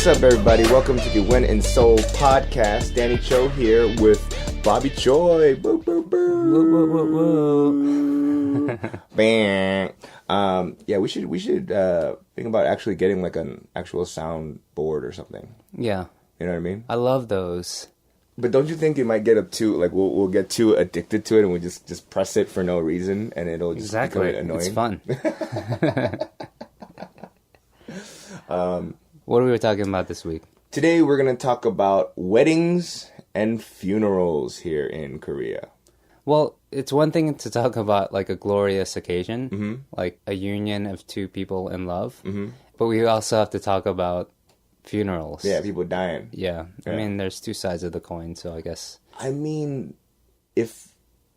What's up, everybody? Welcome to the When in Seoul podcast. Danny Cho here with Bobby Choi. Boo, boo, boo. Woo, woo, woo, woo. Bang. Yeah, we should think about actually getting like an actual sound board or something. Yeah. You know what I mean? I love those. But don't you think it might get up too, like we'll get too addicted to it and we just press it for no reason and it'll just become annoying? It's fun. What are we talking about this week? Today we're going to talk about weddings and funerals here in Korea. Well, it's one thing to talk about like a glorious occasion, like a union of two people in love, but we also have to talk about funerals. Yeah, people dying. Yeah. I mean, there's two sides of the coin, so I guess. I mean, if,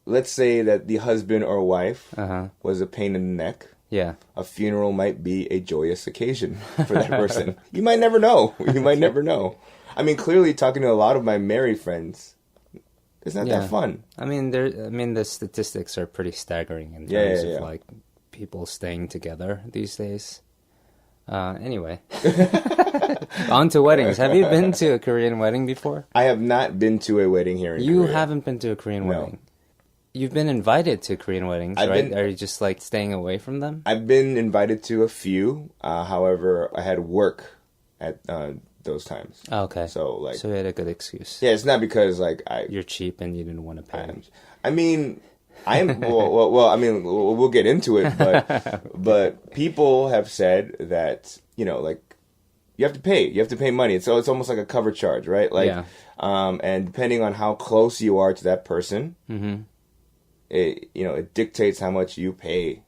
let's say that the husband or wife was a pain in the neck, yeah, a funeral might be a joyous occasion for that person. You might never know. You might never know. I mean, clearly talking to a lot of my married friends, it's not that fun. I mean, the statistics are pretty staggering in terms of like people staying together these days. Anyway, on to weddings. Have you been to a Korean wedding before? I have not been to a wedding here in Korea. You haven't been to a Korean wedding? You've been invited to Korean weddings, right? Are you just like staying away from them? I've been invited to a few. However, I had work at those times. Oh, okay. So you had a good excuse. Yeah, it's not because like you're cheap and you didn't want to pay. I mean, I am. well, I mean, we'll get into it, but people have said that like you have to pay. You have to pay money. So it's almost like a cover charge, right? Like, and depending on how close you are to that person. It dictates how much you pay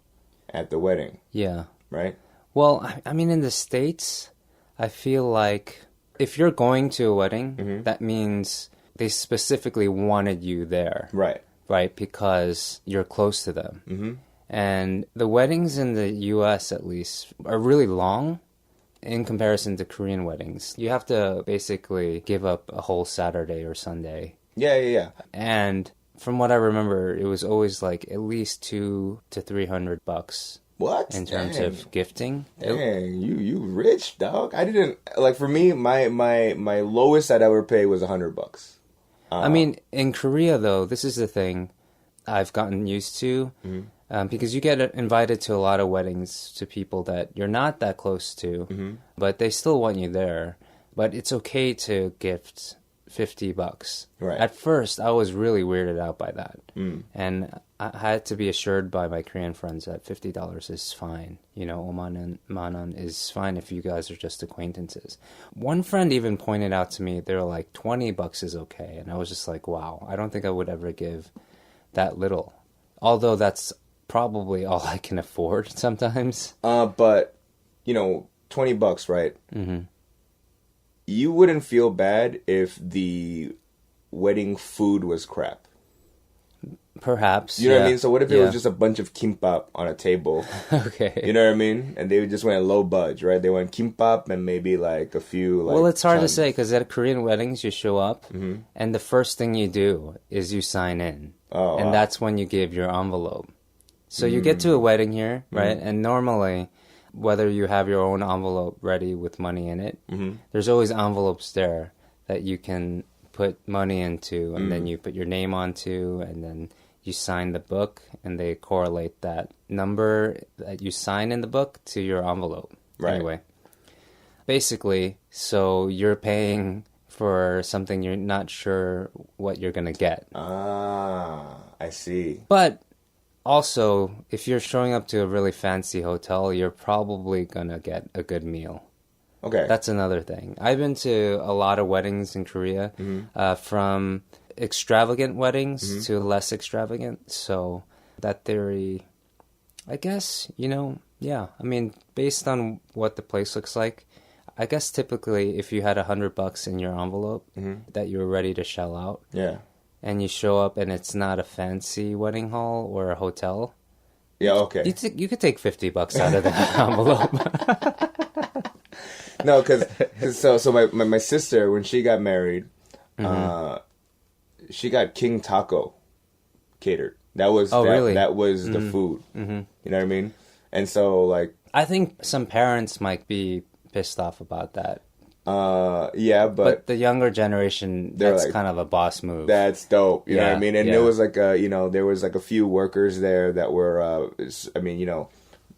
at the wedding. Yeah. Right? Well, I mean, in the States, I feel like if you're going to a wedding, that means they specifically wanted you there. Right. Right? Because you're close to them. And the weddings in the U.S., at least, are really long in comparison to Korean weddings. You have to basically give up a whole Saturday or Sunday. Yeah. And from what I remember, it was always like at least $200 to $300. What? In terms of gifting. Dang, you rich, dog. I didn't like. For me, my lowest I'd ever pay was $100. I mean, in Korea though, this is the thing I've gotten used to, because you get invited to a lot of weddings to people that you're not that close to, but they still want you there. But it's okay to gift $50. Right. At first, I was really weirded out by that. And I had to be assured by my Korean friends that $50 is fine. 5만 원 is fine if you guys are just acquaintances. One friend even pointed out to me, they were like, $20 is okay. And I was just like, wow, I don't think I would ever give that little. Although that's probably all I can afford sometimes. But, $20, right? You wouldn't feel bad if the wedding food was crap. Perhaps. You know what I mean? So what if it was just a bunch of kimbap on a table? Okay. You know what I mean? And they just went low budge, right? They went kimbap and maybe like a few Well, it's hard to say because at Korean weddings you show up and the first thing you do is you sign in. Oh, and that's when you give your envelope. So you get to a wedding here, right? And normally, whether you have your own envelope ready with money in it, there's always envelopes there that you can put money into, and then you put your name onto, and then you sign the book, and they correlate that number that you sign in the book to your envelope. Right. Anyway, basically, so you're paying for something you're not sure what you're going to get. Ah, I see. But also, if you're showing up to a really fancy hotel, you're probably going to get a good meal. Okay. That's another thing. I've been to a lot of weddings in Korea, from extravagant weddings to less extravagant. So that theory, I guess, I mean, based on what the place looks like, I guess typically if you had $100 in your envelope that you were ready to shell out, and you show up and it's not a fancy wedding hall or a hotel, okay. You could take $50 out of that envelope. No, because my sister, when she got married, she got King Taco catered. That was really? That was the food. You know what I mean? And so, like, I think some parents might be pissed off about that Yeah, But the younger generation, that's kind of a boss move. That's dope. You know what I mean? And there was like there was like a few workers there that were,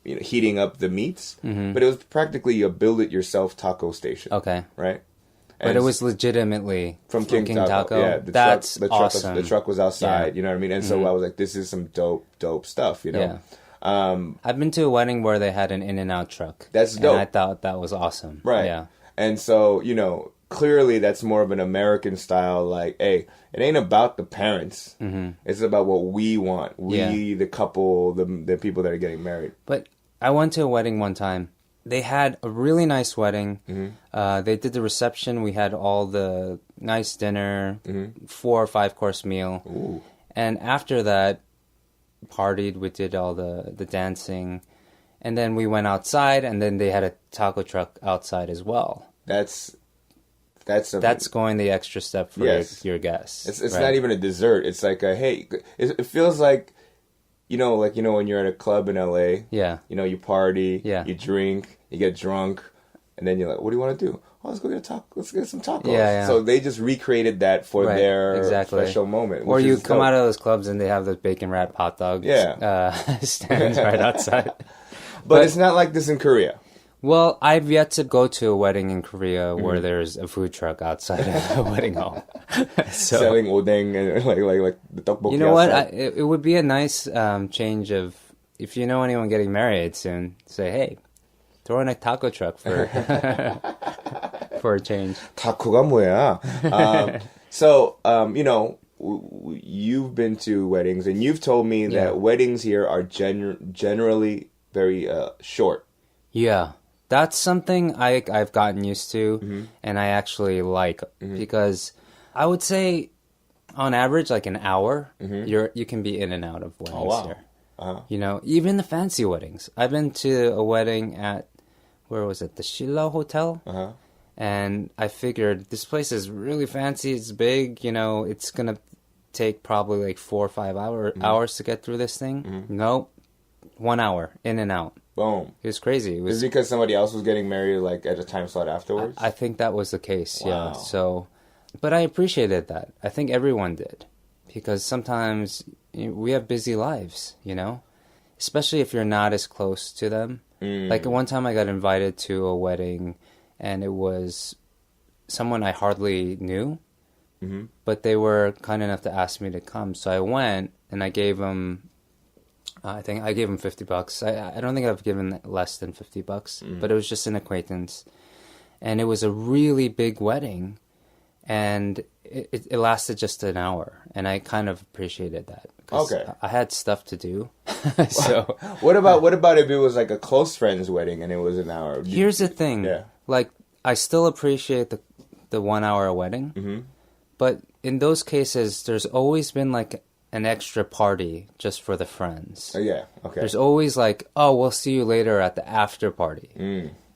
heating up the meats. But it was practically a build-it-yourself taco station. Okay. Right? But it was legitimately from King Taco. Yeah, that's awesome. The truck was outside, you know what I mean? And so I was like, this is some dope stuff, you know? Yeah. I've been to a wedding where they had an In-N-Out truck. That's dope. And I thought that was awesome. Right. Yeah. And so, clearly that's more of an American style, like, hey, it ain't about the parents. It's about what we want. The couple, the people that are getting married. But I went to a wedding one time. They had a really nice wedding. They did the reception. We had all the nice dinner, 4 or 5 course meal. Ooh. And after that, partied. We did all the dancing. And then we went outside, and then they had a taco truck outside as well. That's going the extra step for your guests. It's not even a dessert. It's like it feels like, when you're at a club in LA. Yeah. You party. Yeah. You drink. You get drunk, and then you're like, "What do you want to do? Oh, let's go get a taco. Let's get some tacos." Yeah. So they just recreated that for their special moment. Or you come out of those clubs and they have those bacon wrapped hot dogs. Stands right outside. But it's not like this in Korea. Well, I've yet to go to a wedding in Korea where there's a food truck outside of a wedding hall. Selling odeng and like the tteokbokki. You know what? It would be a nice change of, if you know anyone getting married soon, say, hey, throw in a taco truck for for a change. 타코가 뭐야? So, you've been to weddings, and you've told me that weddings here are generally very short. Yeah. That's something I've gotten used to, and I actually like, because I would say, on average, like an hour, you can be in and out of weddings here. Uh-huh. Even the fancy weddings. I've been to a wedding at, where was it? The Shilla Hotel. Uh-huh. And I figured this place is really fancy. It's big. It's gonna take probably like 4 or 5 hours to get through this thing. Nope, 1 hour in and out. Boom. It was crazy. Is it because somebody else was getting married like at a time slot afterwards? I think that was the case. Wow. Yeah. So, but I appreciated that. I think everyone did, because sometimes we have busy lives. Especially if you're not as close to them. Like one time I got invited to a wedding, and it was someone I hardly knew, but they were kind enough to ask me to come. So I went, and I gave them, I think I gave them $50. I don't think I've given less than $50, but it was just an acquaintance. And it was a really big wedding, and it lasted just an hour, and I kind of appreciated that. Okay. I had stuff to do. So what about if it was like a close friend's wedding and it was an hour? Here's the thing. Yeah. Like, I still appreciate the 1 hour wedding, but in those cases, there's always been like an extra party just for the friends. Yeah, okay. There's always like, oh, we'll see you later at the after party.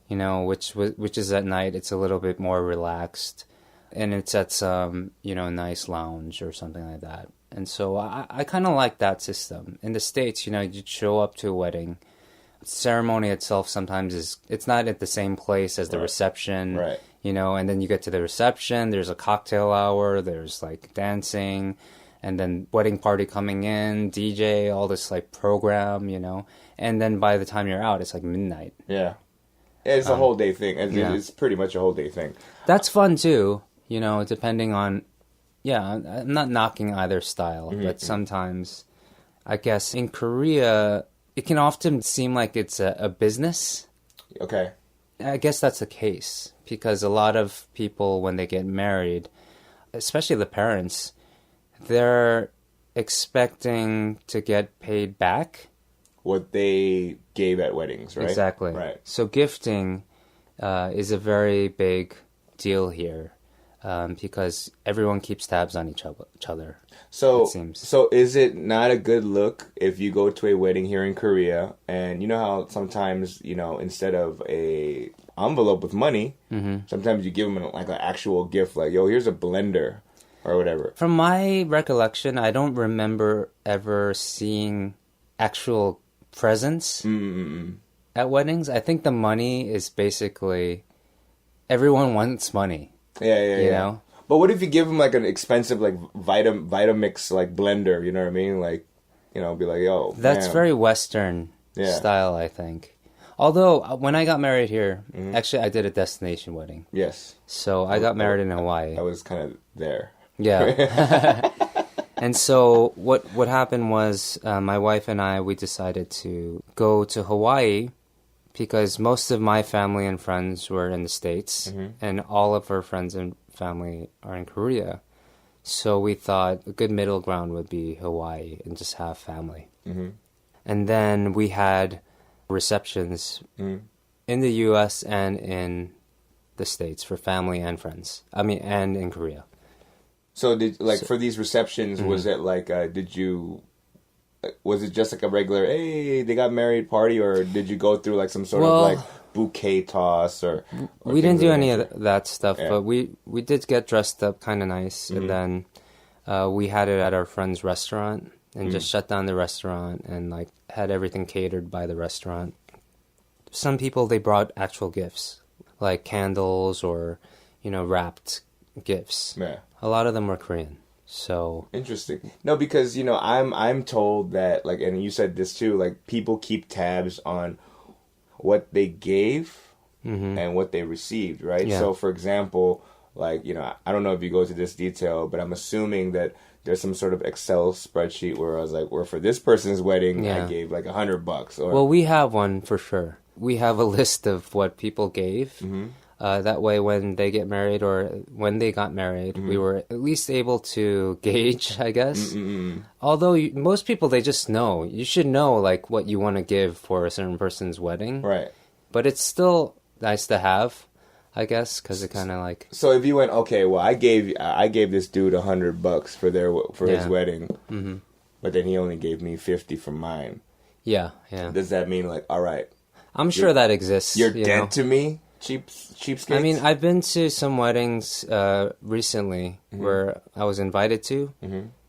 Which is at night. It's a little bit more relaxed, and it's at some, nice lounge or something like that. And so I kind of like that system. In the States, you'd show up to a wedding. Ceremony itself sometimes it's not at the same place as the reception. Right. And then you get to the reception, there's a cocktail hour, there's like dancing, and then wedding party coming in, DJ, all this like program, and then by the time you're out, it's like midnight. Yeah. It's a whole day thing. It's pretty much a whole day thing. That's fun too, depending on, I'm not knocking either style, but sometimes, I guess in Korea, it can often seem like it's a business. Okay. I guess that's the case, because a lot of people, when they get married, especially the parents, they're expecting to get paid back what they gave at weddings, right? Exactly. Right. So gifting is a very big deal here, because everyone keeps tabs on each other. So, it seems. So is it not a good look if you go to a wedding here in Korea, and you know how sometimes, instead of a envelope with money, sometimes you give them like an actual gift, like, yo, here's a blender or whatever. From my recollection, I don't remember ever seeing actual presents at weddings. I think the money is basically everyone wants money. Yeah. You know? But what if you give them like an expensive like Vitamix like blender? You know what I mean? Like, you know, be like, yo, that's man. very Western style, I think. Although when I got married here, actually I did a destination wedding. Yes. So I got married in Hawaii. I was kind of there. Yeah. And so what happened was my wife and we decided to go to Hawaii because most of my family and friends were in the States and all of her friends and family are in Korea. So we thought a good middle ground would be Hawaii and just have family. And then we had receptions in the U.S. and in the States for family and friends. I mean, and in Korea. So for these receptions, was it like, was it just like a regular, hey, they got married party, or did you go through like some sort of like bouquet toss or we didn't do any of that stuff, but we did get dressed up kind of nice. And then we had it at our friend's restaurant and just shut down the restaurant and like had everything catered by the restaurant. Some people, they brought actual gifts like candles or, you know, wrapped gifts. Yeah. A lot of them were Korean. So interesting. No, because, you know, I'm told that, like, and you said this too, like, people keep tabs on what they gave and what they received, right? Yeah. So, for example, like, you know, I don't know if you go to this detail, but I'm assuming that there's some sort of Excel spreadsheet where I was like, for this person's wedding, I gave like $100. Or... Well, we have one for sure. We have a list of what people gave. That way, when they get married or when they got married, we were at least able to gauge, I guess. Although most people, they just know. You should know like what you want to give for a certain person's wedding. Right. But it's still nice to have, I guess, because it kind of like... So if you went, okay, well, I gave this dude $100 for his wedding, but then he only gave me 50 for mine. Yeah. Does that mean like, all right... I'm sure that exists. You're dead to me? Cheapskates? I mean, I've been to some weddings recently where I was invited to,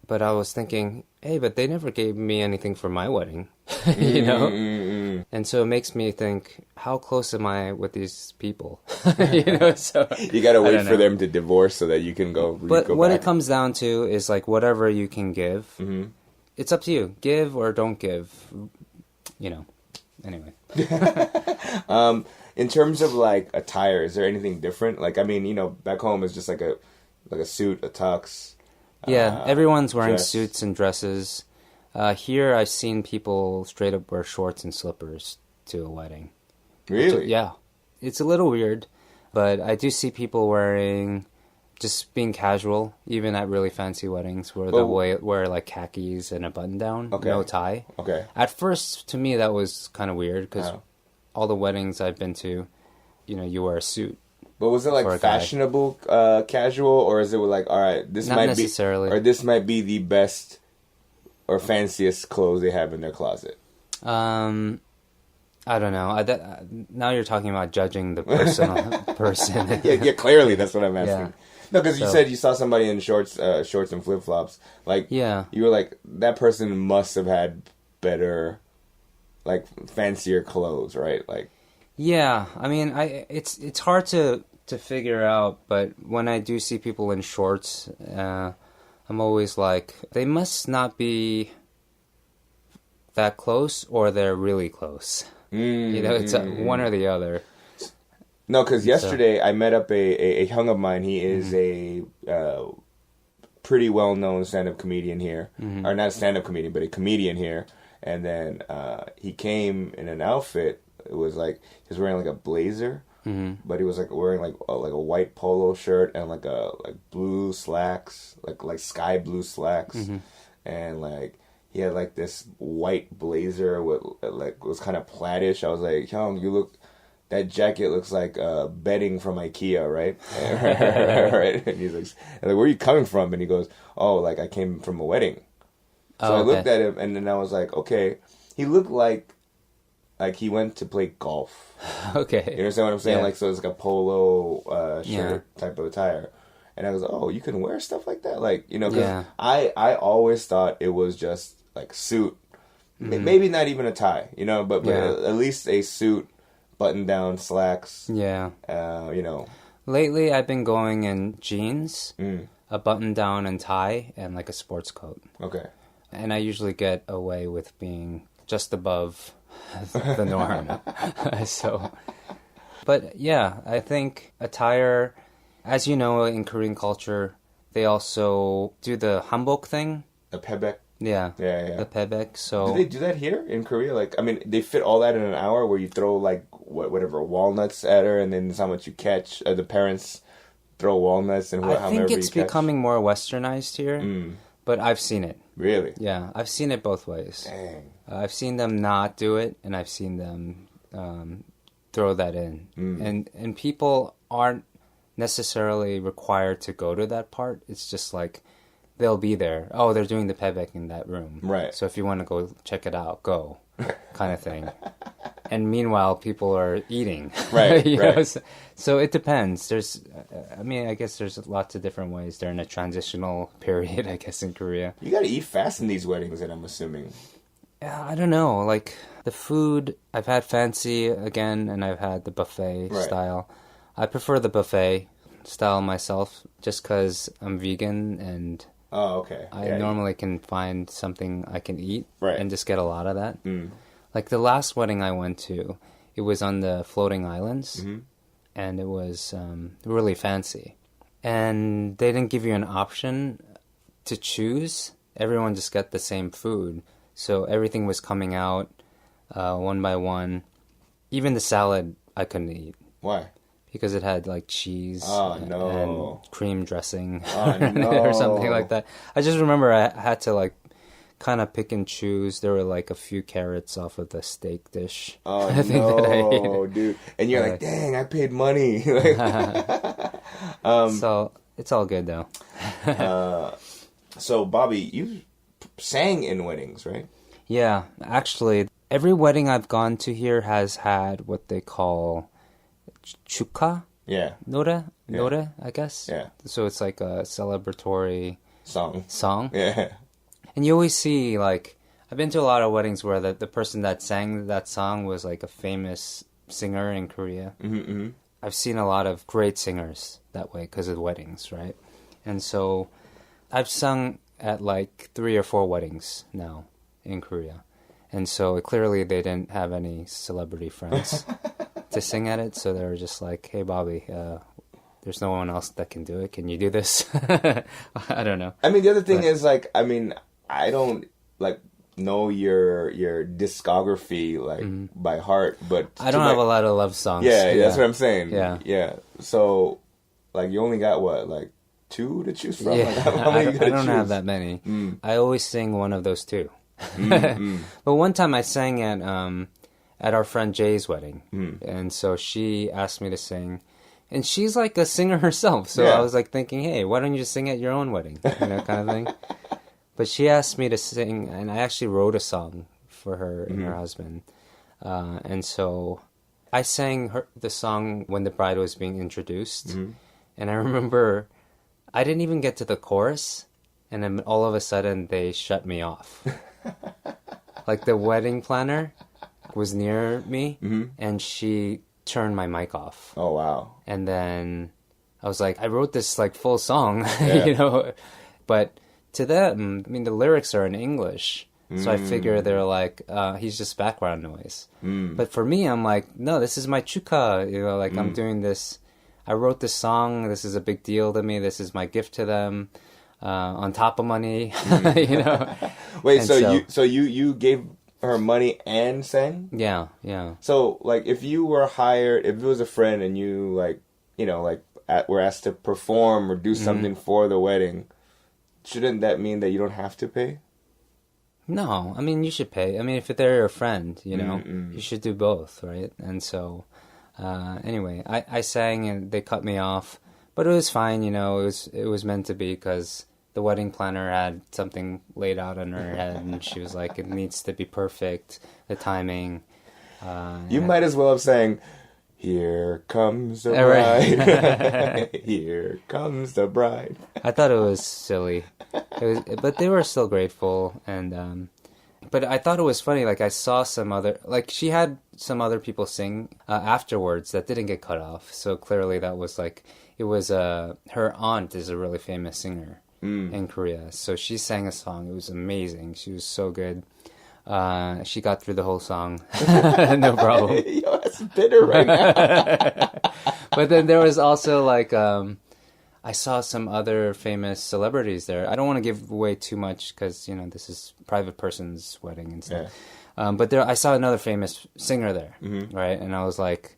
but I was thinking, hey, but they never gave me anything for my wedding, you know? And so it makes me think, how close am I with these people? You know, so you gotta wait for them to divorce so that you can go. But what it comes down to is like whatever you can give. It's up to you. Give or don't give. You know. Anyway. In terms of like attire, is there anything different? Like, I mean, you know, back home it's just like a suit, a tux. Yeah, everyone's wearing dress. suits and dresses. Here, I've seen people straight up wear shorts and slippers to a wedding. Really? Yeah. It's a little weird, but I do see people just being casual, even at really fancy weddings, where they'll wear like khakis and a button-down, no tie. Okay. At first, to me, that was kind of weird, because all the weddings I've been to, you know, you wear a suit. But was it like fashionable casual, or is it like, all right, this Not might necessarily. be, or this might be the best or fanciest clothes they have in their closet? I don't know. Now you're talking about judging the person. yeah, clearly that's what I'm asking. Yeah. No, because you said you saw somebody in shorts and flip flops. Like, you were like, that person must have had better, like, fancier clothes, right? Like, yeah. I mean, it's hard to figure out, but when I do see people in shorts, I'm always like, they must not be that close, or they're really close. You know, it's one or the other. No, because yesterday I met up a hung of mine. He is a pretty well-known stand-up comedian here. Or not a stand-up comedian, but a comedian here. And then he came in an outfit. It was like, he was wearing like a blazer, but he was like wearing like a white polo shirt and like blue slacks, like sky blue slacks. And like, he had like this white blazer with like, was kind of plaidish. I was like, Hyung, that jacket looks like bedding from IKEA, right? Right. And he's like, where are you coming from? And he goes, oh, like I came from a wedding. So I looked at him, and then I was like, okay. He looked like he went to play golf. Okay. You understand what I'm saying? Yeah. Like, so it's like a polo shirt type of attire. And I was like, oh, you can wear stuff like that? Like, you know, because I always thought it was just like suit. Maybe not even a tie, you know, but at least a suit, button-down slacks. Yeah. You know. Lately, I've been going in jeans, a button-down and tie, and like a sports coat. Okay. And I usually get away with being just above the norm. So, but yeah, I think attire, as you know, in Korean culture, they also do the hanbok thing. The pebek. Yeah. Yeah. The pebek. So do they do that here in Korea? Like, I mean, they fit all that in an hour where you throw like whatever walnuts at her, and then that's how much you catch. The parents throw walnuts and I think it's becoming more westernized here, but I've seen it. Really? Yeah, I've seen it both ways. Dang. I've seen them not do it, and I've seen them throw that in. And people aren't necessarily required to go to that part. It's just like they'll be there. Oh, they're doing the pebek in that room. Right. So if you want to go check it out, go, kind of thing. And meanwhile, people are eating. Right, you right. know? So it depends. I guess there's lots of different ways. They're in a transitional period, I guess, in Korea. You gotta eat fast in these weddings, then I'm assuming. Yeah, I don't know. Like, the food, I've had fancy again, and I've had the buffet style. I prefer the buffet style myself, just because I'm vegan and... Oh, okay. I normally can find something I can eat and just get a lot of that. Like the last wedding I went to, it was on the floating islands, and it was really fancy. And they didn't give you an option to choose. Everyone just got the same food. So everything was coming out one by one. Even the salad I couldn't eat. Why? Because it had like cheese and cream dressing no. or something like that. I just remember I had to like kind of pick and choose. There were like a few carrots off of the steak dish. Oh, I think that I ate. Dude. And you're like, dang, I paid money. So it's all good though. So, Bobby, you sang in weddings, right? Yeah, actually, every wedding I've gone to here has had what they call... 축하? Yeah. 노래, I guess. Yeah. So it's like a celebratory song. Yeah. And you always see, like, I've been to a lot of weddings where the person that sang that song was like a famous singer in Korea. I've seen a lot of great singers that way because of weddings, right? And so I've sung at like 3 or 4 weddings now in Korea. And so clearly they didn't have any celebrity friends to sing at it. So they were just like, hey, Bobby, there's no one else that can do it. Can you do this? I don't know. I mean, the other thing is, like, I mean, I don't, like, know your discography, like, by heart, but... I don't have a lot of love songs. Yeah, that's what I'm saying. Yeah. So, like, you only got, what, like, 2 to choose from? Yeah. Like, how many you gotta I don't choose? have that many. I always sing one of those 2. But one time I sang at our friend Jay's wedding, and so she asked me to sing, and she's like a singer herself. So I was like thinking, hey, why don't you just sing at your own wedding, kind of thing. But she asked me to sing, and I actually wrote a song for her and her husband, and so I sang the song when the bride was being introduced, and I remember I didn't even get to the chorus, and then all of a sudden they shut me off. Like the wedding planner was near me, and she turned my mic off. Oh, wow. And then I was like, I wrote this like full song, you know, but to them, I mean, the lyrics are in English. So I figure they're like, he's just background noise. But for me, I'm like, no, this is my 축하, you know, like I'm doing this. I wrote this song. This is a big deal to me. This is my gift to them. On top of money, you know. Wait, so you gave her money and sang? Yeah. So, like, if you were hired, if it was a friend and you, like, you know, like, were asked to perform or do something for the wedding, shouldn't that mean that you don't have to pay? No, I mean, you should pay. I mean, if they're your friend, you know, you should do both, right? And so, anyway, I sang and they cut me off, but it was fine, you know, it was meant to be because the wedding planner had something laid out on her head and she was like, it needs to be perfect, the timing. You might as well have sang, here comes the bride. Here comes the bride. I thought it was silly. But they were still grateful. And but I thought it was funny. Like, I saw some other... Like, she had some other people sing afterwards that didn't get cut off. So clearly that was, like, it was her aunt is a really famous singer in Korea. So she sang a song. It was amazing. She was so good. She got through the whole song. No problem. Yo, that's bitter right now. But then there was also like, I saw some other famous celebrities there. I don't want to give away too much because, you know, this is private person's wedding and stuff. Yeah. But I saw another famous singer there, right? And I was like,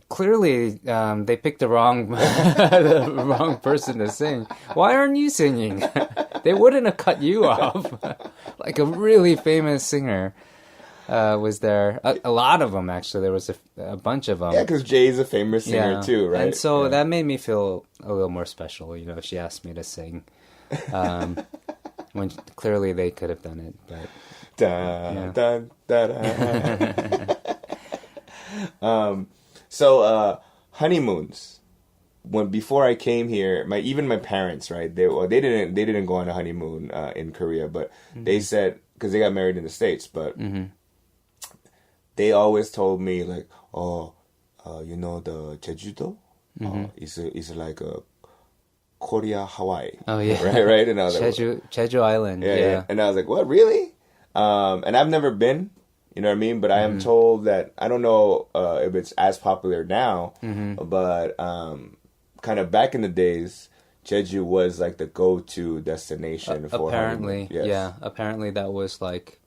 clearly they picked the wrong the wrong person to sing. Why aren't you singing? They wouldn't have cut you off. Like a really famous singer was there. A lot of them, actually. There was a bunch of them. Yeah, because Jay's a famous singer too, right? And so that made me feel a little more special. You know, she asked me to sing. When clearly they could have done it. But, dun, dun, dun, dun. So honeymoons. Before I came here, even my parents, right? They didn't go on a honeymoon in Korea, but they said, because they got married in the States, but they always told me like, you know, the Jeju-do is like a Korea, Hawaii. Oh yeah, right. And I was like, Jeju Island. Yeah. And I was like, what, really? And I've never been. You know what I mean? But I am told that, I don't know if it's as popular now, but kind of back in the days, Jeju was like the go-to destination for apparently. Yes. Yeah, apparently that was like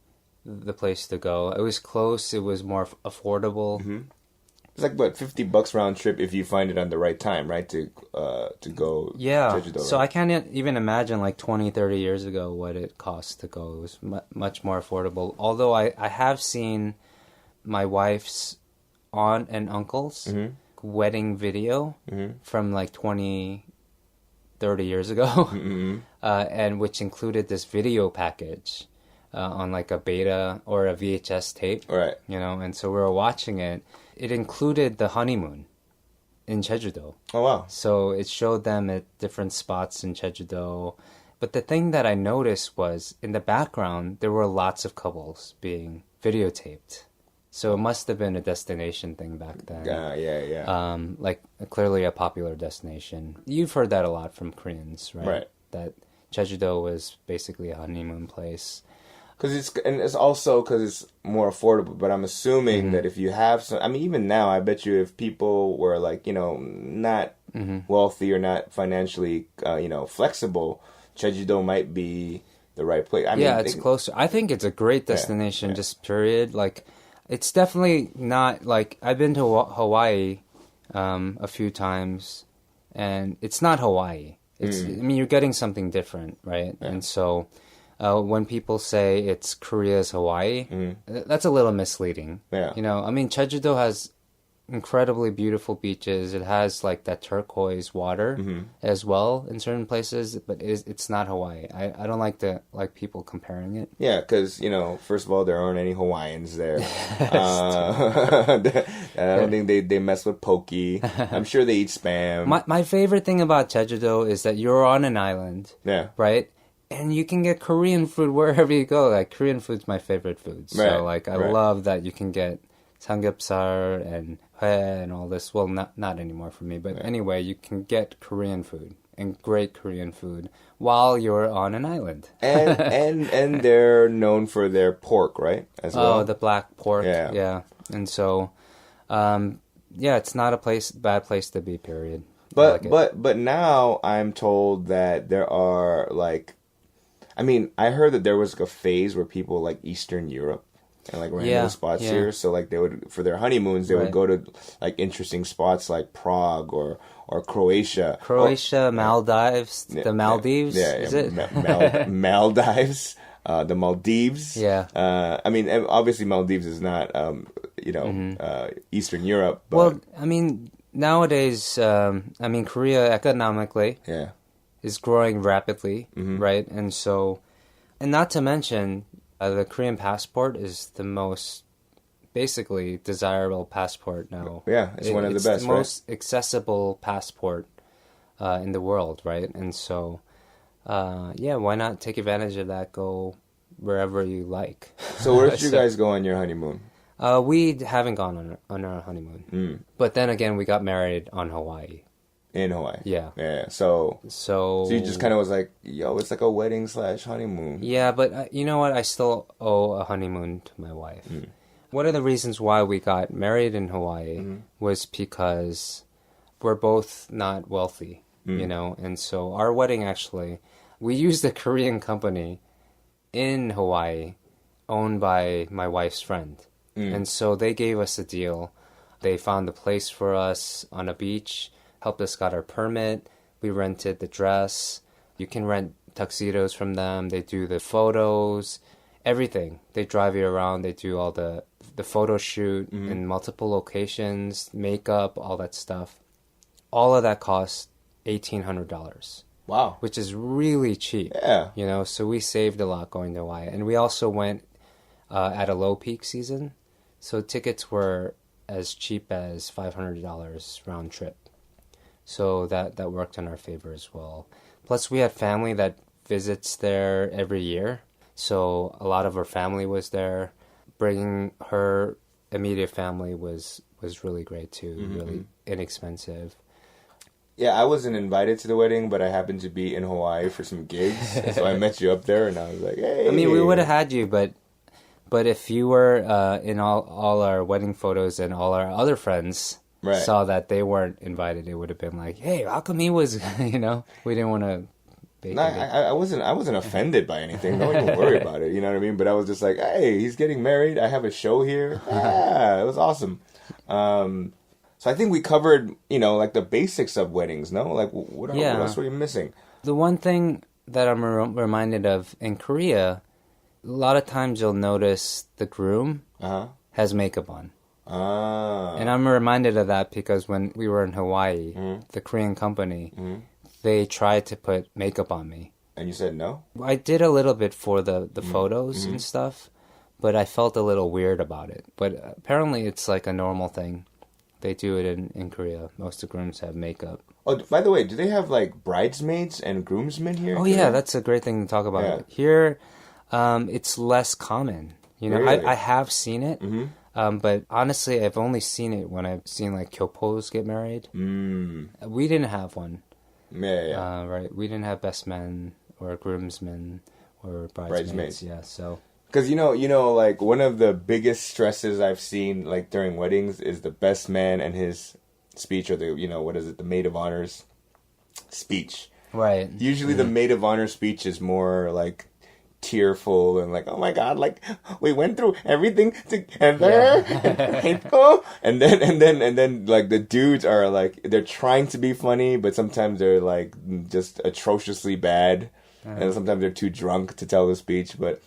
the place to go. It was close. It was more affordable. It's like, what, $50 round trip if you find it on the right time, right? To go. Yeah. Jeju-do, So right? I can't even imagine like 20, 30 years ago what it cost to go. It was much more affordable. Although I have seen my wife's aunt and uncle's wedding video from like 20, 30 years ago, and which included this video package on like a beta or a VHS tape. Right. You know, and so we were watching it. It included the honeymoon in Jeju-do. Oh, wow. So it showed them at different spots in Jeju-do. But the thing that I noticed was in the background, there were lots of couples being videotaped. So it must have been a destination thing back then. Yeah. Like clearly a popular destination. You've heard that a lot from Koreans, right? Right. That Jeju-do was basically a honeymoon place. It's also because it's more affordable. But I'm assuming that if you have some, I mean, even now, I bet you if people were like, you know, not wealthy or not financially, you know, flexible, Jeju-do might be the right place. I mean, it's closer. I think it's a great destination, just period. Like, it's definitely not like I've been to Hawaii a few times, and it's not Hawaii. It's I mean, you're getting something different, right? Yeah. And so. When people say it's Korea's Hawaii, that's a little misleading. Yeah. You know, I mean, Jeju-do has incredibly beautiful beaches. It has like that turquoise water as well in certain places, but it's not Hawaii. I don't like people comparing it. Yeah, because, you know, first of all, there aren't any Hawaiians there. I don't think they mess with poke. I'm sure they eat Spam. My favorite thing about Jeju-do is that you're on an island. Yeah. Right? And you can get Korean food wherever you go. Like, Korean food's my favorite food. So, like, I love that you can get samgyeopsal and hue and all this. Well, not anymore for me. But anyway, you can get Korean food and great Korean food while you're on an island. and they're known for their pork, right? As well. Oh, the black pork. Yeah. And so, it's not a bad place to be, period. But now I'm told that there are, like... I mean, I heard that there was like a phase where people like Eastern Europe and like random spots here. So like they would, for their honeymoons, they would go to like interesting spots like Prague or Croatia. Maldives, the Maldives. Is it? Maldives, the Maldives. Yeah. I mean, obviously Maldives is not, Eastern Europe. But... Well, I mean, nowadays, Korea economically. Yeah. Is growing rapidly, right? And so, and not to mention, the Korean passport is the most, basically, desirable passport now. Yeah, it's one of the best, It's the most accessible passport in the world, right? And so, why not take advantage of that, go wherever you like. So where did you guys go on your honeymoon? We haven't gone on our honeymoon. But then again, we got married on Hawaii. In Hawaii. Yeah. Yeah. So So you just kind of was like, yo, it's like a wedding / honeymoon. Yeah, but you know what? I still owe a honeymoon to my wife. One of the reasons why we got married in Hawaii was because we're both not wealthy, you know, and so our wedding actually, we used a Korean company in Hawaii owned by my wife's friend. And so they gave us a deal. They found a place for us on a beach, helped us got our permit. We rented the dress. You can rent tuxedos from them. They do the photos, everything. They drive you around. They do all the photo shoot in multiple locations, makeup, all that stuff. All of that cost $1,800. Wow. Which is really cheap. Yeah. You know, so we saved a lot going to Hawaii. And we also went at a low peak season. So tickets were as cheap as $500 round trip. So that worked in our favor as well. Plus, we had family that visits there every year. So a lot of her family was there. Bringing her immediate family was really great too. Really inexpensive. Yeah, I wasn't invited to the wedding, but I happened to be in Hawaii for some gigs. So I met you up there, and I was like, hey. I mean, we would have had you, but if you were in all our wedding photos and all our other friends saw that they weren't invited, it would have been like, hey, how come he was, you know? We didn't want to... No, I wasn't offended by anything. Don't even worry about it, you know what I mean? But I was just like, hey, he's getting married. I have a show here. Yeah, it was awesome. So I think we covered, you know, like the basics of weddings, no? Like, what else were you missing? The one thing that I'm reminded of in Korea, a lot of times you'll notice the groom has makeup on. And I'm reminded of that because when we were in Hawaii, the Korean company, they tried to put makeup on me. And you said no? I did a little bit for the photos and stuff, but I felt a little weird about it. But apparently it's like a normal thing. They do it in Korea. Most of the grooms have makeup. Oh, by the way, do they have like bridesmaids and groomsmen here? Oh, yeah, that's a great thing to talk about. Yeah. Here, it's less common. You know, Really? I have seen it, but honestly, I've only seen it when I've seen like kyopos get married. We didn't have one. Yeah. Right. We didn't have best men or groomsmen or bridesmaids. Yeah, so... Because, you know, like, one of the biggest stresses I've seen, like, during weddings is the best man and his speech, or the, you know, what is it, the maid of honor's speech. Right. Usually the maid of honor speech is more, like, tearful and, like, oh, my God, like, we went through everything together. Yeah. and then, like, the dudes are, like, they're trying to be funny, but sometimes they're, like, just atrociously bad. And sometimes they're too drunk to tell the speech, but...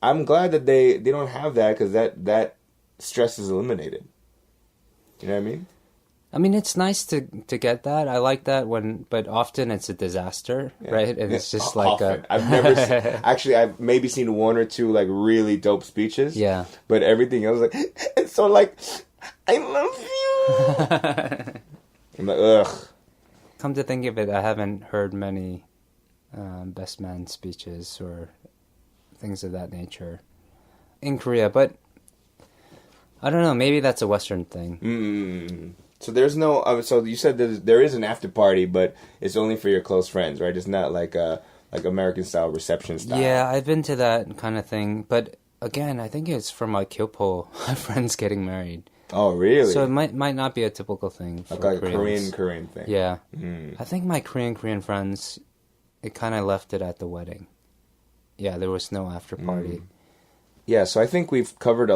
I'm glad that they don't have that because that stress is eliminated. You know what I mean? I mean, it's nice to get that. I like that but often it's a disaster, right? And it's just like I've never actually I've maybe seen one or two like really dope speeches. Yeah. But everything else like it's so like I love you. I'm like ugh. Come to think of it, I haven't heard many best man speeches or things of that nature in Korea, but I don't know, maybe that's a Western thing. So there's no so you said there is an after party, but it's only for your close friends, right? It's not like American style reception style. Yeah, I've been to that kind of thing, but again, I think it's for my kyopo friends getting married. Oh, really? So it might not be a typical thing for like a Koreans. Korean thing. Yeah. I think my Korean friends, it kind of left it at the wedding. Yeah, there was no after party. Yeah, so I think we've covered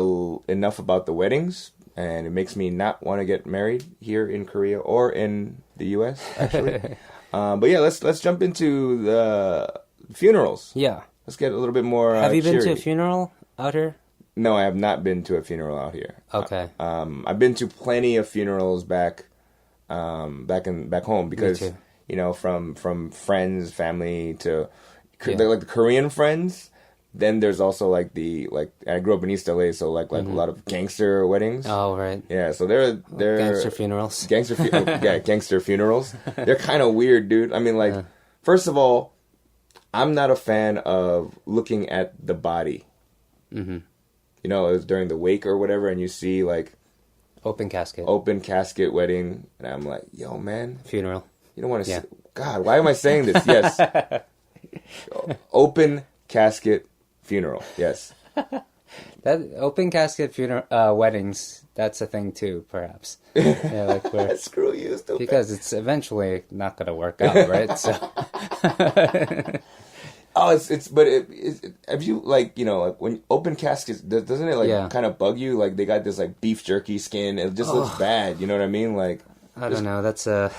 enough about the weddings, and it makes me not want to get married here in Korea or in the U.S., actually. But yeah, let's jump into the funerals. Yeah. Let's get a little bit more Have you been cheery. to a funeral out here? No, I have not been to a funeral out here. Okay. I've been to plenty of funerals back home because, you know, from friends, family to... like the Korean friends, then there's also like I grew up in East LA, so like a lot of gangster weddings. Oh, right. Yeah, so they're gangster funerals. Gangster funerals. They're kind of weird, dude. I mean, like, first of all, I'm not a fan of looking at the body. You know, it was during the wake or whatever, and you see like Open casket. Open casket wedding. And I'm like, yo, man. Funeral. You don't want to... God, why am I saying this? Yes. Open casket funeral. Yes. That open casket funeral weddings, that's a thing too, perhaps. Yeah, like where, screw you, stupid. Because it's eventually not going to work out, right? So... Oh, have you, like, you know, like, when open caskets, doesn't it, like, kind of bug you? Like, they got this, like, beef jerky skin. It just looks bad, you know what I mean? Like... I don't know, that's a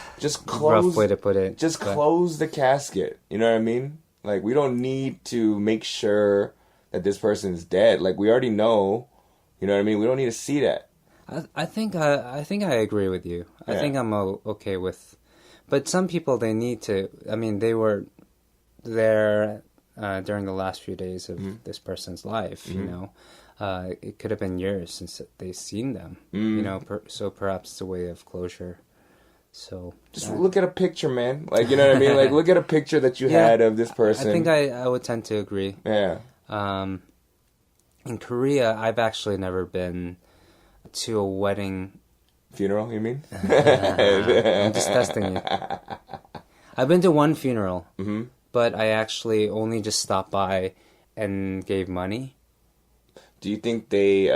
rough way to put it. Just close the casket, you know what I mean? Like, we don't need to make sure that this person's dead. Like, we already know, you know what I mean? We don't need to see that. I think I agree with you. I think I'm okay with... But some people, they need to... I mean, they were there during the last few days of this person's life, you know. It could have been years since they've seen them, you know, so perhaps it's a way of closure. So just look at a picture, man. Like, you know what I mean? Like, look at a picture that you had of this person. I think I would tend to agree. Yeah. In Korea, I've actually never been to a wedding. Funeral, you mean? I'm just testing you. I've been to one funeral, but I actually only just stopped by and gave money. Do you think they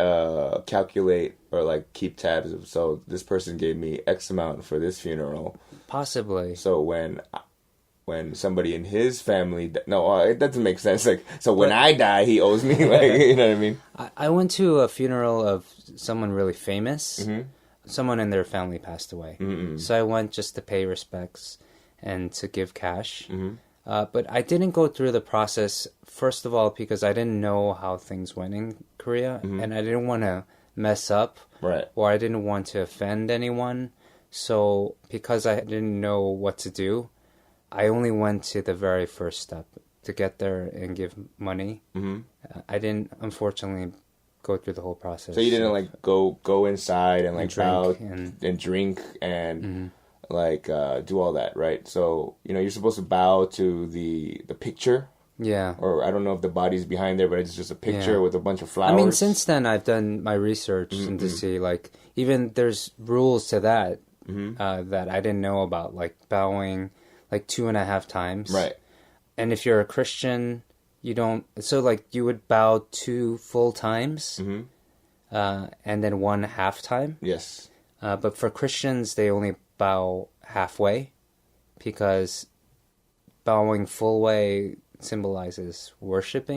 calculate or, like, keep tabs of, so this person gave me X amount for this funeral? Possibly. So when somebody in his family... No, it doesn't make sense. Like, so when I die, he owes me. Like, you know what I mean? I went to a funeral of someone really famous. Someone in their family passed away. So I went just to pay respects and to give cash. But I didn't go through the process, first of all, because I didn't know how things went in Korea, and I didn't want to mess up, or I didn't want to offend anyone. So because I didn't know what to do, I only went to the very first step, to get there and give money. I didn't, unfortunately, go through the whole process. So you didn't, like, go inside and, like, bow and drink and... like, do all that, right? So, you know, you're supposed to bow to the picture. Yeah. Or I don't know if the body's behind there, but it's just a picture with a bunch of flowers. I mean, since then, I've done my research and to see, like, even there's rules to that that I didn't know about, like bowing, like 2.5 times. Right. And if you're a Christian, you don't... So, like, you would bow 2 full times and then 1 half time. Yes. But for Christians, they only bow halfway, because bowing full way symbolizes worship.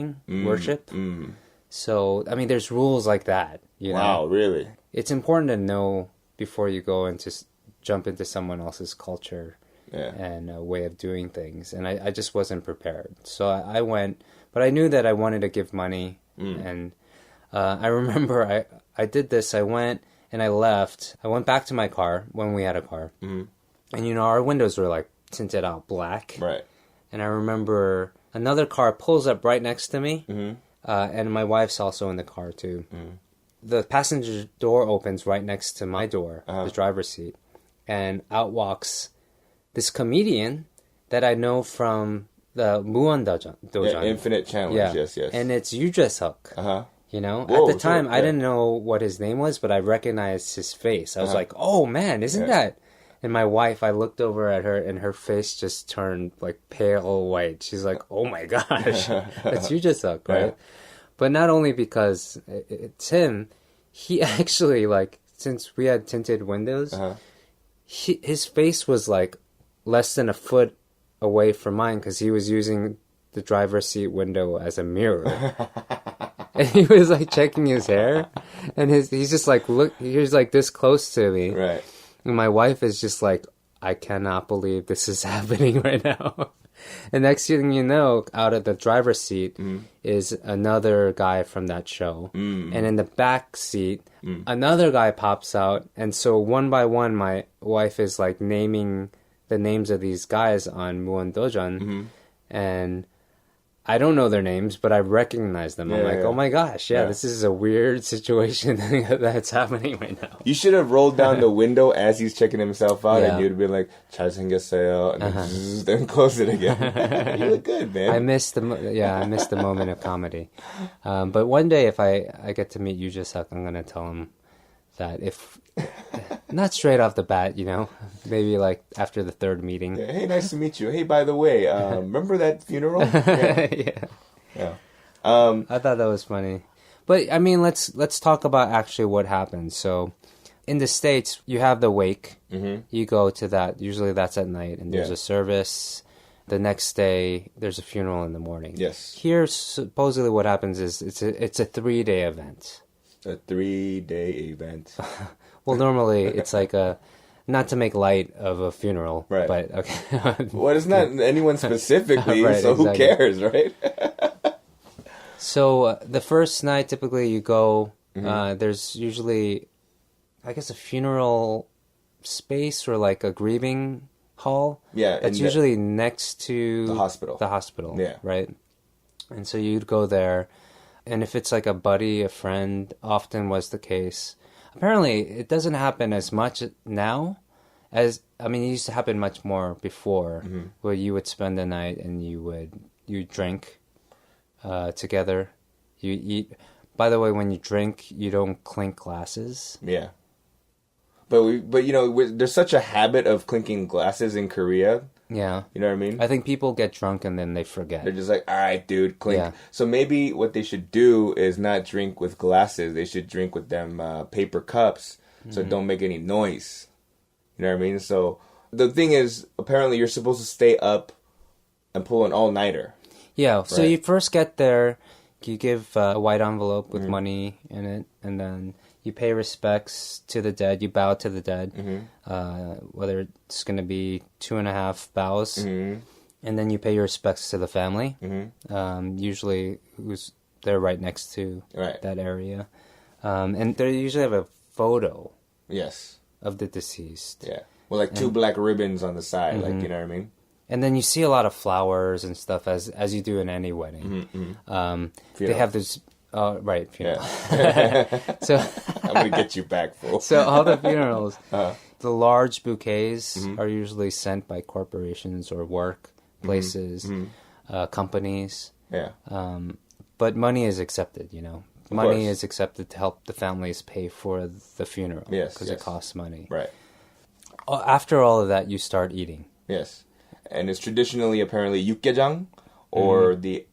So, I mean, there's rules like that, you know? Wow, really? It's important to know before you go and just jump into someone else's culture and way of doing things. And I just wasn't prepared. So I went, but I knew that I wanted to give money. And I remember I did this. I went and I left. I went back to my car when we had a car. And, you know, our windows were, like, tinted out black. Right. And I remember another car pulls up right next to me. And my wife's also in the car, too. The passenger door opens right next to my door, the driver's seat. And out walks this comedian that I know from the Dojan. Yeah, Infinite Challenge, yes. And it's Yoo Jae Suk. You know, Whoa, at the time, I didn't know what his name was, but I recognized his face. I was like, oh, man, isn't that... And my wife, I looked over at her, and her face just turned, like, pale white. She's like, oh, my gosh, that's Yoo Jae Suk, right? But not only because it's him, he actually, like, since we had tinted windows, his face was, like, less than a foot away from mine, because he was using the driver's seat window as a mirror. And he was, like, checking his hair, and he's just like, look, he's like this close to me. Right. And my wife is just like, I cannot believe this is happening right now. And next thing you know, out of the driver's seat is another guy from that show. And in the back seat, another guy pops out. And so one by one, my wife is like naming the names of these guys on Dojan. And I don't know their names, but I recognize them. I'm like, oh my gosh, this is a weird situation that's happening right now. You should have rolled down the window as he's checking himself out, and you'd be like, 잘생겼어요, and then close it again. You look good, man. I missed the moment of comedy. But one day, if I get to meet Yoo Jae Suk, I'm gonna tell him that if not straight off the bat, maybe like after the third meeting. Yeah, hey, nice to meet you. Hey, by the way, remember that funeral? Yeah. Yeah. I thought that was funny. But I mean, let's talk about actually what happened. So in the States, you have the wake. Mm-hmm. You go to that. Usually that's at night, and there's a service. The next day, there's a funeral in the morning. Yes. Here, supposedly what happens is it's a 3-day event. A 3-day event. Well, normally it's like not to make light of a funeral, right? But okay. Well, it's not anyone specifically, right, so exactly. Who cares, right? So the first night, typically you go. There's usually, I guess, a funeral space or like a grieving hall. Yeah, that's usually next to the hospital. The hospital. Yeah, right. And so you'd go there, and if it's like a buddy, a friend, often was the case. Apparently, it doesn't happen as much now as it used to happen much more before, where you would spend the night and you drink together, you eat. By the way, when you drink, you don't clink glasses. Yeah. But there's such a habit of clinking glasses in Korea. Yeah. You know what I mean? I think people get drunk and then they forget. They're just like, all right, dude, clink. Yeah. So maybe what they should do is not drink with glasses. They should drink with them paper cups so it don't make any noise. You know what I mean? So the thing is, apparently you're supposed to stay up and pull an all-nighter. Yeah. Right? So you first get there, you give a white envelope with money in it, and then you pay respects to the dead. You bow to the dead, whether it's going to be 2.5 bows, and then you pay your respects to the family. Usually, who's they're right next to that area, and they usually have a photo. Yes. Of the deceased. Yeah. Well, like 2 black ribbons on the side, like, you know what I mean? And then you see a lot of flowers and stuff as you do in any wedding. They have this. Right, funeral. Yeah. So I'm gonna get you back, fool. So all the funerals, the large bouquets are usually sent by corporations or work places, companies. Yeah. But money is accepted. Money is accepted to help the families pay for the funeral. Yes, because it costs money. Right. After all of that, you start eating. Yes, and it's traditionally apparently 육개장. Or the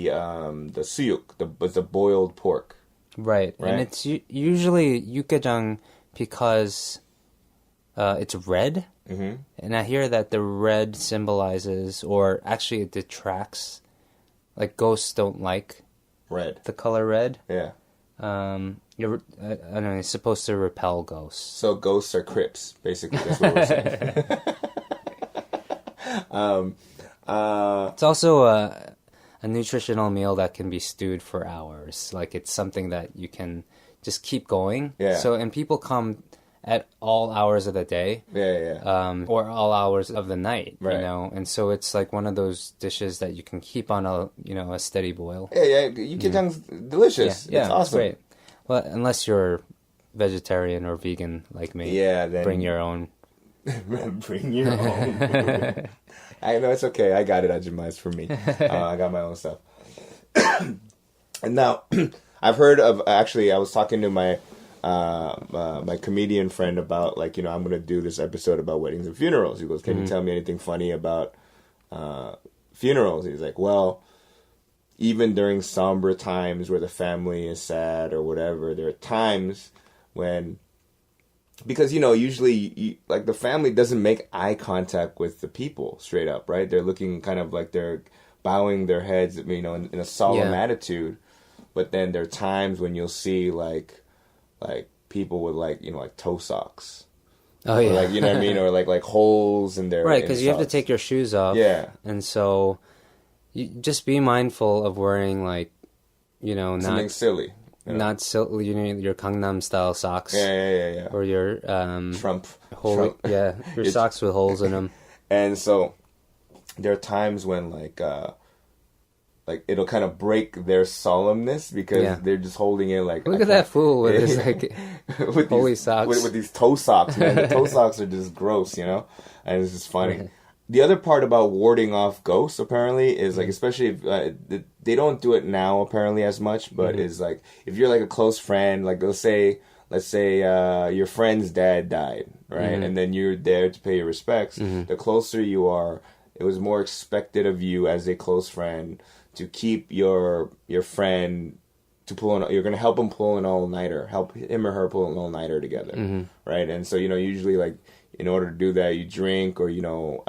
suyuk, the boiled pork. Right. And it's usually 육개장 because it's red. Mm-hmm. And I hear that the red symbolizes, or actually it detracts, like ghosts don't like red. The color red. Yeah. I don't know, it's supposed to repel ghosts. So ghosts are Crips, basically. That's what we're saying. It's also a nutritional meal that can be stewed for hours. Like it's something that you can just keep going. Yeah. So and people come at all hours of the day. Yeah. Or all hours of the night. Right. And so it's like one of those dishes that you can keep on a steady boil. Yeah. 육개장's delicious. Yeah. It's awesome. It's great. Well, unless you're vegetarian or vegan like me. Yeah. Then bring your own. Bring your own. I know it's okay. I got it. Ajima. For me. I got my own stuff. And now, I've heard of. Actually, I was talking to my my comedian friend about I'm going to do this episode about weddings and funerals. He goes, "Can you tell me anything funny about funerals?" He's like, "Well, even during somber times where the family is sad or whatever, there are times when." Because, usually, the family doesn't make eye contact with the people straight up, right? They're looking kind of like they're bowing their heads, in a solemn attitude. But then there are times when you'll see, like people with, toe socks. Oh, yeah. Or, you know what I mean? Or, like holes in their Right, because you have to take your shoes off. Yeah. And so, you just be mindful of wearing, something silly. Not your Gangnam style socks. Yeah. Or your Trump. Yeah, your socks with holes in them. And so there are times when it'll kind of break their solemnness because they're just holding it look at that fool with his with holy these, socks with these toe socks, man. The toe socks are just gross, and it's just funny. Right. The other part about warding off ghosts, apparently, is especially if they don't do it now, apparently, as much, but is if you're a close friend, let's say let's say your friend's dad died, right? And then you're there to pay your respects. The closer you are, it was more expected of you as a close friend to keep your friend to pull an, you're going to help him pull an all-nighter, help him or her pull an all-nighter together, right? And so, usually, like, in order to do that, you drink or, you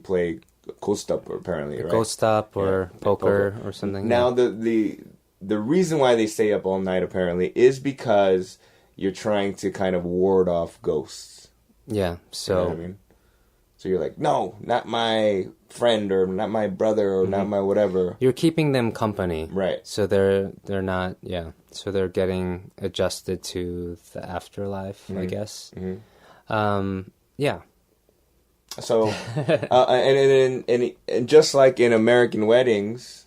play Ghost Up, apparently, right? Ghost Up or poker or something. Now, the reason why they stay up all night, apparently, is because you're trying to kind of ward off ghosts. Yeah, so... You know what I mean? So you're like, no, not my friend or not my brother or not my whatever. You're keeping them company. Right. So they're not, so they're getting adjusted to the afterlife, I guess. Yeah. So, and just like in American weddings,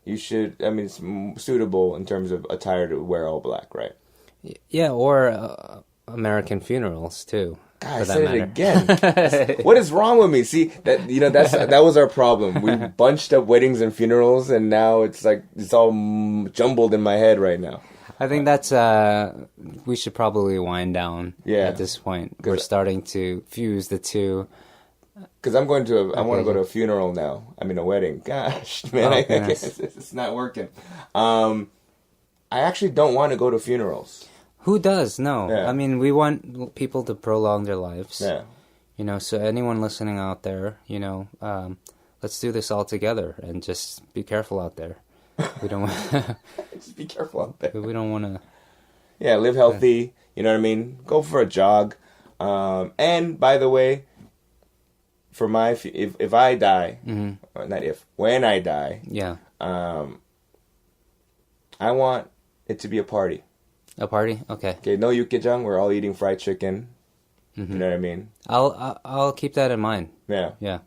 you should, it's suitable in terms of attire to wear all black, right? Yeah, or American funerals, too. God, I said it again. What is wrong with me? See, that was our problem. We bunched up weddings and funerals, and now it's like, it's all jumbled in my head right now. I think that's, we should probably wind down at this point. We're starting to fuse the two. Because I want to go to a funeral now. I mean, a wedding. Gosh, man, I guess it's not working. I actually don't want to go to funerals. Who does? No. Yeah. I mean, we want people to prolong their lives. Yeah. So anyone listening out there, let's do this all together and just be careful out there. We don't want just be careful out there. We don't want to. Yeah, live healthy. You know what I mean? Go for a jog. And by the way, for if I die, or not if, when I die, I want it to be a party. A party? Okay. Okay, no 육개장. We're all eating fried chicken. You know what I mean? I'll keep that in mind. Yeah. Yeah.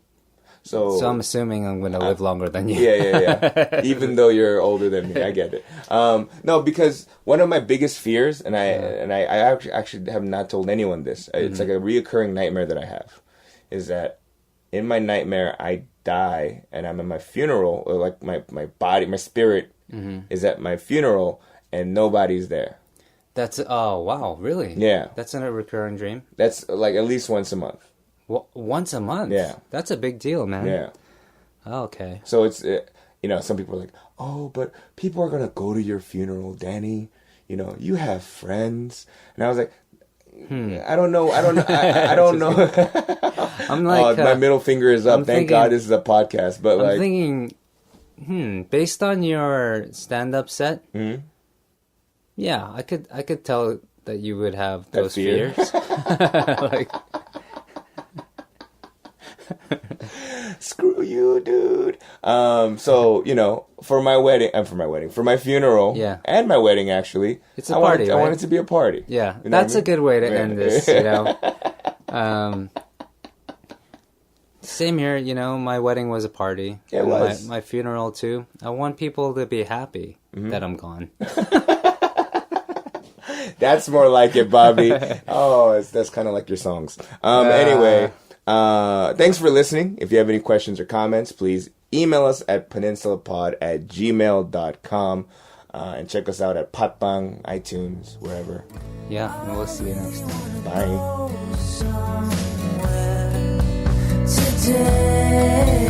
So I'm assuming I'm going to live longer than you. Yeah. Even though you're older than me, I get it. No, because one of my biggest fears, and I actually have not told anyone this. It's like a reoccurring nightmare that I have, is that in my nightmare I die and I'm at my funeral, or like my body, my spirit is at my funeral and nobody's there. That's oh wow, really? Yeah. That's not a recurring dream. That's like at least once a month. Once a month? Yeah. That's a big deal, man. Yeah. Oh, okay. So it's some people are like, oh, but people are gonna go to your funeral, Danny. You have friends, and I was like, I don't know. I don't know. I'm like, my middle finger is up. Thank God this is a podcast. But I'm thinking, based on your stand-up set. Yeah, I could tell that you would have those fears. Like, screw you, dude. So for my funeral, and my wedding, actually, it's a party. I want it to be a party. Yeah, that's a good way to end this. Same here. My wedding was a party. Yeah, it was. My funeral too. I want people to be happy that I'm gone. That's more like it, Bobby. Oh, that's kind of like your songs. Anyway, thanks for listening. If you have any questions or comments, please email us at peninsulapod@gmail.com. And check us out at bbang, iTunes, wherever. Yeah, and we'll see you next time. Bye. Today